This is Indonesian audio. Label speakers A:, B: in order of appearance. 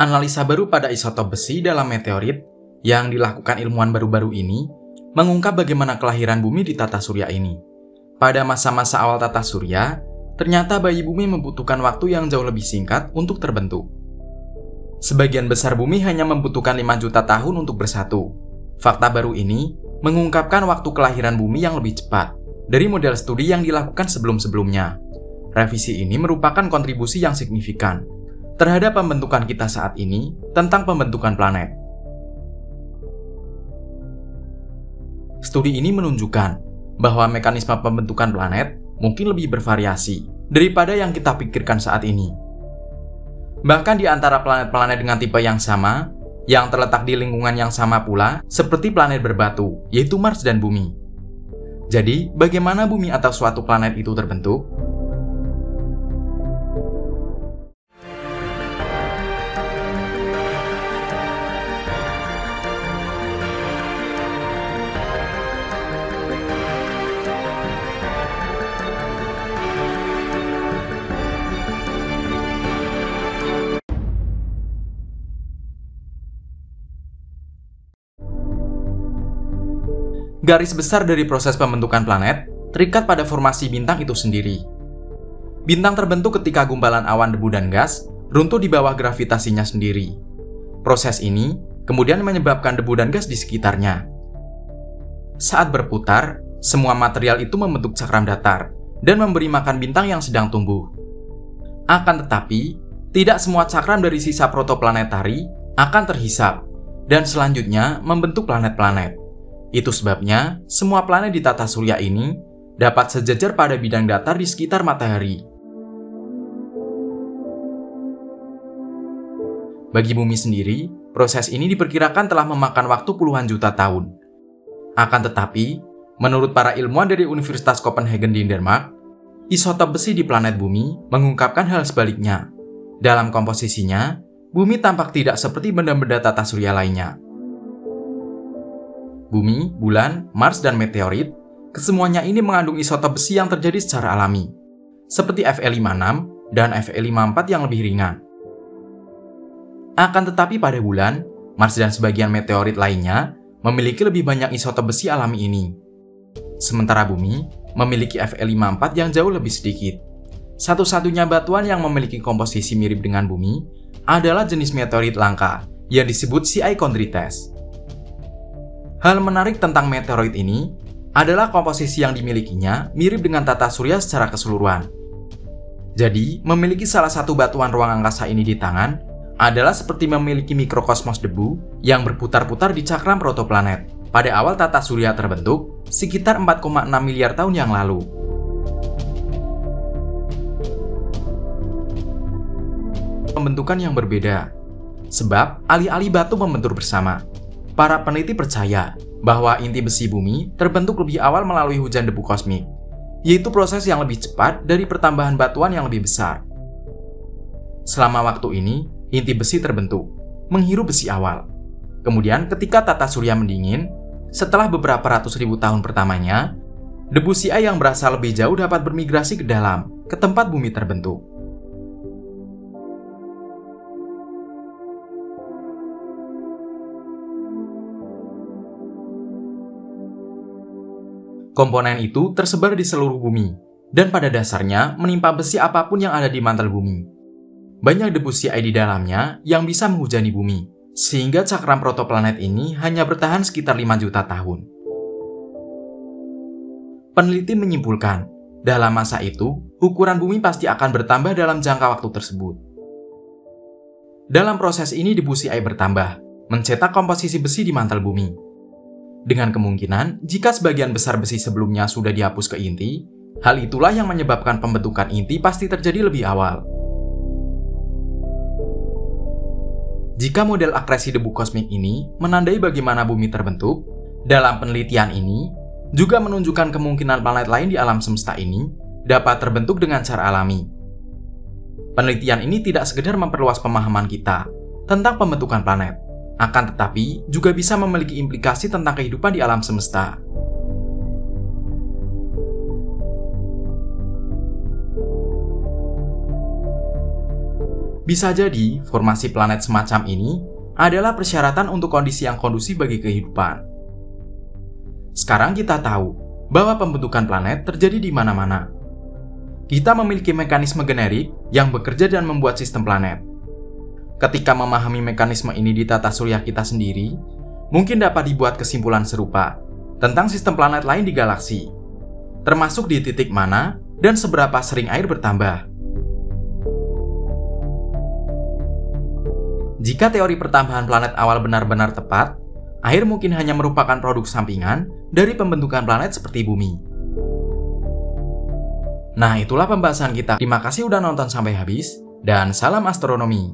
A: Analisa baru pada isotop besi dalam meteorit yang dilakukan ilmuwan baru-baru ini mengungkap bagaimana kelahiran bumi di tata surya ini. Pada masa-masa awal tata surya, ternyata bayi bumi membutuhkan waktu yang jauh lebih singkat untuk terbentuk. Sebagian besar bumi hanya membutuhkan 5 juta tahun untuk bersatu. Fakta baru ini mengungkapkan waktu kelahiran bumi yang lebih cepat dari model studi yang dilakukan sebelum-sebelumnya. Revisi ini merupakan kontribusi yang signifikan terhadap pembentukan kita saat ini tentang pembentukan planet. Studi ini menunjukkan bahwa mekanisme pembentukan planet mungkin lebih bervariasi daripada yang kita pikirkan saat ini. Bahkan di antara planet-planet dengan tipe yang sama, yang terletak di lingkungan yang sama pula, seperti planet berbatu, yaitu Mars dan Bumi. Jadi, bagaimana bumi atau suatu planet itu terbentuk? Garis besar dari proses pembentukan planet terikat pada formasi bintang itu sendiri. Bintang terbentuk ketika gumpalan awan debu dan gas runtuh di bawah gravitasinya sendiri. Proses ini kemudian menyebabkan debu dan gas di sekitarnya. Saat berputar, semua material itu membentuk cakram datar dan memberi makan bintang yang sedang tumbuh. Akan tetapi, tidak semua cakram dari sisa protoplanetari akan terhisap dan selanjutnya membentuk planet-planet. Itu sebabnya, semua planet di tata surya ini dapat sejajar pada bidang datar di sekitar matahari. Bagi bumi sendiri, proses ini diperkirakan telah memakan waktu puluhan juta tahun. Akan tetapi, menurut para ilmuwan dari Universitas Copenhagen di Denmark, isotop besi di planet bumi mengungkapkan hal sebaliknya. Dalam komposisinya, bumi tampak tidak seperti benda-benda tata surya lainnya. Bumi, bulan, Mars, dan meteorit, kesemuanya ini mengandung isotop besi yang terjadi secara alami, seperti Fe56 dan Fe54 yang lebih ringan. Akan tetapi pada bulan, Mars dan sebagian meteorit lainnya memiliki lebih banyak isotop besi alami ini. Sementara bumi memiliki Fe54 yang jauh lebih sedikit. Satu-satunya batuan yang memiliki komposisi mirip dengan bumi adalah jenis meteorit langka yang disebut Ci Chondrites. Hal menarik tentang meteorit ini adalah komposisi yang dimilikinya mirip dengan tata surya secara keseluruhan. Jadi, memiliki salah satu batuan ruang angkasa ini di tangan adalah seperti memiliki mikrokosmos debu yang berputar-putar di cakram protoplanet pada awal tata surya terbentuk sekitar 4,6 miliar tahun yang lalu. Pembentukan yang berbeda, sebab alih-alih batu membentur bersama. Para peneliti percaya bahwa inti besi bumi terbentuk lebih awal melalui hujan debu kosmik, yaitu proses yang lebih cepat dari pertambahan batuan yang lebih besar. Selama waktu ini, inti besi terbentuk, menghirup besi awal. Kemudian ketika tata surya mendingin, setelah beberapa ratus ribu tahun pertamanya, debu Ci yang berasal lebih jauh dapat bermigrasi ke dalam, ke tempat bumi terbentuk. Komponen itu tersebar di seluruh bumi, dan pada dasarnya menimpa besi apapun yang ada di mantel bumi. Banyak debu Ci di dalamnya yang bisa menghujani bumi, sehingga cakram protoplanet ini hanya bertahan sekitar 5 juta tahun. Peneliti menyimpulkan, dalam masa itu, ukuran bumi pasti akan bertambah dalam jangka waktu tersebut. Dalam proses ini debu Ci bertambah, mencetak komposisi besi di mantel bumi. Dengan kemungkinan, jika sebagian besar besi sebelumnya sudah dihapus ke inti, hal itulah yang menyebabkan pembentukan inti pasti terjadi lebih awal. Jika model akresi debu kosmik ini menandai bagaimana bumi terbentuk, dalam penelitian ini juga menunjukkan kemungkinan planet lain di alam semesta ini dapat terbentuk dengan cara alami. Penelitian ini tidak sekedar memperluas pemahaman kita tentang pembentukan planet, akan tetapi juga bisa memiliki implikasi tentang kehidupan di alam semesta. Bisa jadi, formasi planet semacam ini adalah persyaratan untuk kondisi yang kondusif bagi kehidupan. Sekarang kita tahu bahwa pembentukan planet terjadi di mana-mana. Kita memiliki mekanisme generik yang bekerja dan membuat sistem planet. Ketika memahami mekanisme ini di tata surya kita sendiri, mungkin dapat dibuat kesimpulan serupa tentang sistem planet lain di galaksi, termasuk di titik mana dan seberapa sering air bertambah. Jika teori pertambahan planet awal benar-benar tepat, air mungkin hanya merupakan produk sampingan dari pembentukan planet seperti bumi. Nah, itulah pembahasan kita. Terima kasih udah nonton sampai habis, dan salam astronomi.